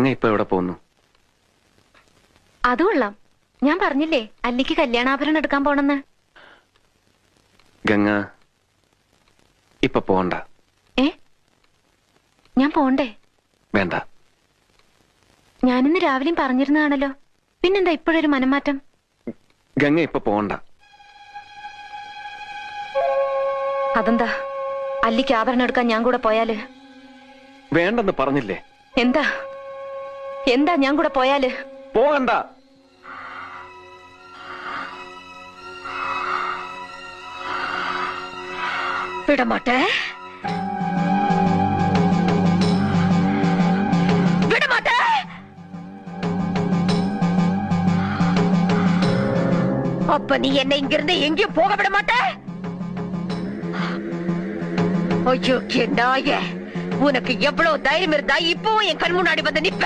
ഇപ്പൊ എവിടെ പോകുന്നു? അത് കൊള്ളാം. ഞാൻ പറഞ്ഞില്ലേ അല്ലിക്ക് കല്യാണാഭരണം എടുക്കാൻ പോണെന്ന്. ഗംഗ ഇപ്പൊ പോണ്ട. ഞാൻ പോണ്ടേ? വേണ്ട. ഞാനിന്ന് രാവിലെയും പറഞ്ഞിരുന്നതാണല്ലോ, പിന്നെന്താ ഇപ്പോഴൊരു മനംമാറ്റം? ഗംഗ ഇപ്പൊ പോണ്ട. അതെന്താ? അല്ലിക്ക് ആഭരണം എടുക്കാൻ ഞാൻ കൂടെ പോയാല്? വേണ്ടെന്ന് പറഞ്ഞില്ലേ? എന്താ എന്താ ഞാൻ കൂടെ പോയാല്? പോകണ്ട. വിടമാട്ടെ, വിടമാട്ടെ. அப்ப நீ என்னை இங்கிருந்து எங்கேயும் போக விட மாட்ட? ஐயோ நாயே, உனக்கு எவ்வளவு தைரியம் இருந்தா இப்பவும் என் கண் முன்னாடி வந்து நிப்ப?